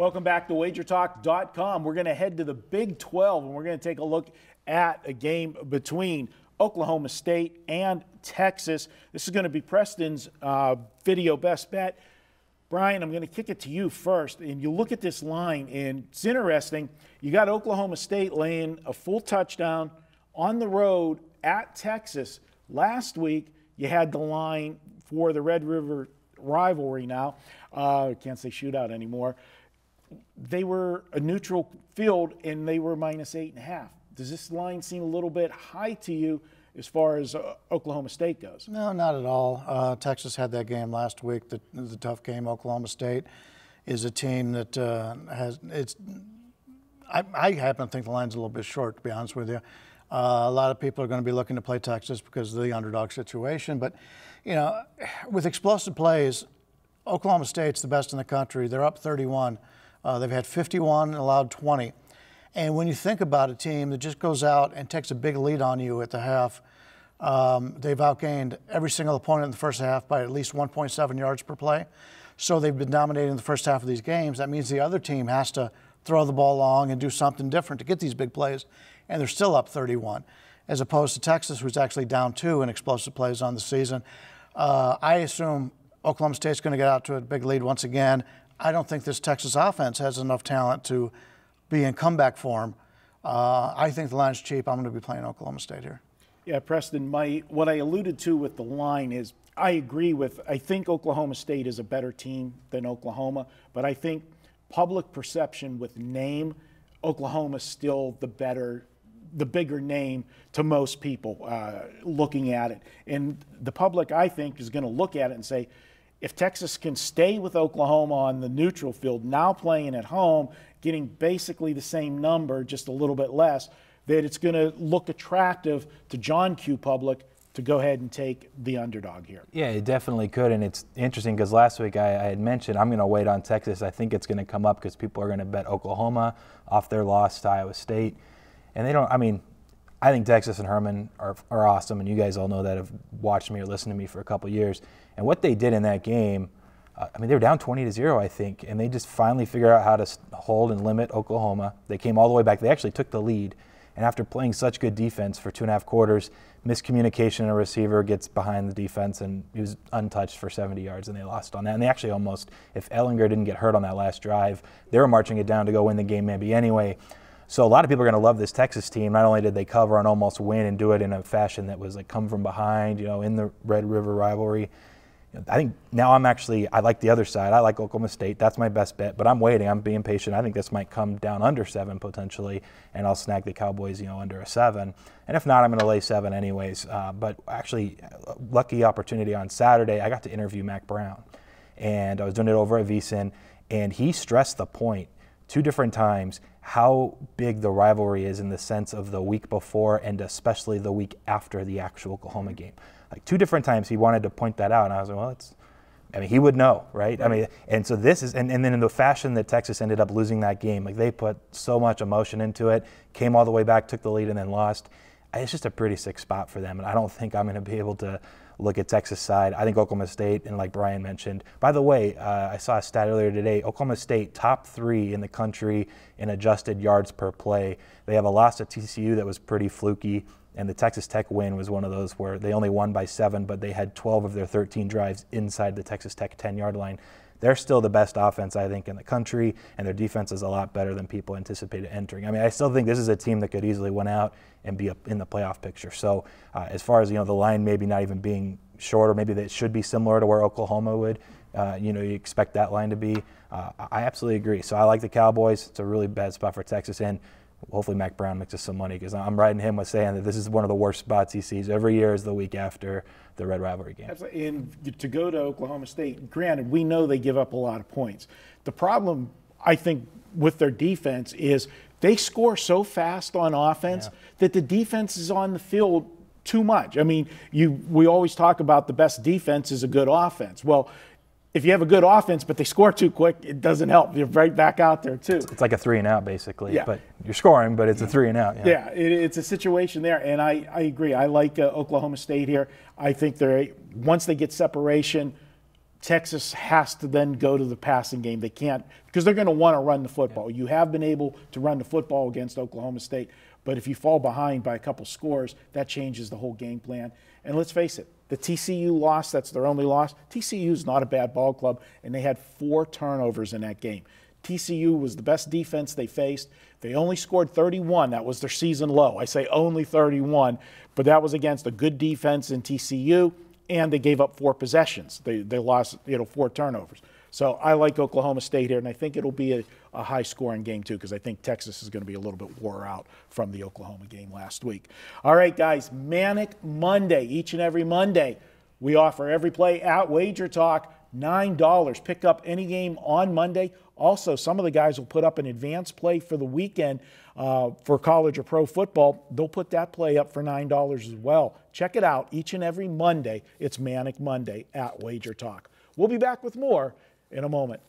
Welcome back to WagerTalk.com. We're going to head to the Big 12, and we're going to take a look at a game between Oklahoma State and Texas. This is going to be Preston's video best bet. Brian, I'm going to kick it to you first. And you look at this line, and it's interesting. You got Oklahoma State laying a full touchdown on the road at Texas. Last week, you had the line for the Red River rivalry now. I can't say shootout anymore. They were a neutral field, and they were -8.5. Does this line seem a little bit high to you as far as Oklahoma State goes? No, not at all. Texas had that game last week. It was a tough game. Oklahoma State is a team that I happen to think the line's a little bit short, to be honest with you. A lot of people are going to be looking to play Texas because of the underdog situation. But, you know, with explosive plays, Oklahoma State's the best in the country. They're up 31. They've had 51 and allowed 20. And when you think about a team that just goes out and takes a big lead on you at the half, they've outgained every single opponent in the first half by at least 1.7 yards per play. So they've been dominating the first half of these games. That means the other team has to throw the ball long and do something different to get these big plays. And they're still up 31, as opposed to Texas, who's actually down 2 in explosive plays on the season. I assume Oklahoma State's going to get out to a big lead once again. I don't think this Texas offense has enough talent to be in comeback form. I think the line's cheap. I'm going to be playing Oklahoma State here. Yeah, Preston, what I alluded to with the line is I agree with, I think Oklahoma State is a better team than Oklahoma, but I think public perception with name, Oklahoma's still the bigger name to most people looking at it. And the public, I think, is going to look at it and say, if Texas can stay with Oklahoma on the neutral field, now playing at home, getting basically the same number, just a little bit less, that it's going to look attractive to John Q. public to go ahead and take the underdog here. Yeah, it definitely could, and it's interesting because last week I had mentioned I'm going to wait on Texas. I think it's going to come up because people are going to bet Oklahoma off their loss to Iowa State. And they don't, I mean, I think Texas and Herman are awesome, and you guys all know that, have watched me or listened to me for a couple years. And what they did in that game, I mean, they were down 20-0, I think, and they just finally figured out how to hold and limit Oklahoma. They came all the way back. They actually took the lead. And after playing such good defense for 2.5 quarters, miscommunication in a receiver gets behind the defense, and he was untouched for 70 yards, and they lost on that. And they actually almost, if Ellinger didn't get hurt on that last drive, they were marching it down to go win the game maybe anyway. So a lot of people are going to love this Texas team. Not only did they cover and almost win and do it in a fashion that was like come from behind, you know, in the Red River rivalry. I think now I like the other side. I like Oklahoma State. That's my best bet, but I'm waiting. I'm being patient. I think this might come down under 7 potentially, and I'll snag the Cowboys, you know, under a 7. And if not, I'm going to lay 7 anyways. But actually, lucky opportunity on Saturday, I got to interview Mac Brown, and I was doing it over at VSiN, and he stressed the point 2 different times how big the rivalry is in the sense of the week before and especially the week after the actual Oklahoma game. Like 2 different times he wanted to point that out, and I was like, well, I mean, he would know, right? I mean, and so this is, and then in the fashion that Texas ended up losing that game, like they put so much emotion into it, came all the way back, took the lead, and then lost. It's just a pretty sick spot for them, and I don't think I'm going to be able to look at Texas side. I think Oklahoma State, and like Brian mentioned, by the way, I saw a stat earlier today, Oklahoma State top 3 in the country in adjusted yards per play. They have a loss to TCU that was pretty fluky, and the Texas Tech win was one of those where they only won by 7, but they had 12 of their 13 drives inside the Texas Tech 10-yard line. They're still the best offense, I think, in the country, and their defense is a lot better than people anticipated entering. I mean, I still think this is a team that could easily win out and be in the playoff picture. So as far as, you know, the line maybe not even being short, or maybe that should be similar to where Oklahoma would, you know, you expect that line to be. I absolutely agree. So I like the Cowboys. It's a really bad spot for Texas, and hopefully Mac Brown makes us some money, because I'm riding him with saying that this is one of the worst spots he sees every year is the week after the Red Rivalry game. And to go to Oklahoma State, granted, we know they give up a lot of points. The problem, I think, with their defense is they score so fast on offense that the defense is on the field too much. I mean, we always talk about the best defense is a good offense. Well, if you have a good offense but they score too quick, it doesn't help. You're right back out there too. It's like a 3-and-out basically. Yeah. But you're scoring, but it's a 3-and-out. Yeah, it's a situation there, and I agree. I like Oklahoma State here. I think once they get separation, Texas has to then go to the passing game. They can't, because they're going to want to run the football. You have been able to run the football against Oklahoma State, but if you fall behind by a couple scores, that changes the whole game plan. And let's face it, the TCU loss, that's their only loss. TCU is not a bad ball club, and they had 4 turnovers in that game. TCU was the best defense they faced. They only scored 31. That was their season low. I say only 31, but that was against a good defense in TCU, and they gave up 4 possessions. They lost 4 turnovers. So I like Oklahoma State here, and I think it'll be a high-scoring game too, because I think Texas is going to be a little bit wore out from the Oklahoma game last week. All right, guys, Manic Monday. Each and every Monday, we offer every play at WagerTalk, $9. Pick up any game on Monday. Also, some of the guys will put up an advanced play for the weekend for college or pro football. They'll put that play up for $9 as well. Check it out each and every Monday. It's Manic Monday at WagerTalk. We'll be back with more in a moment.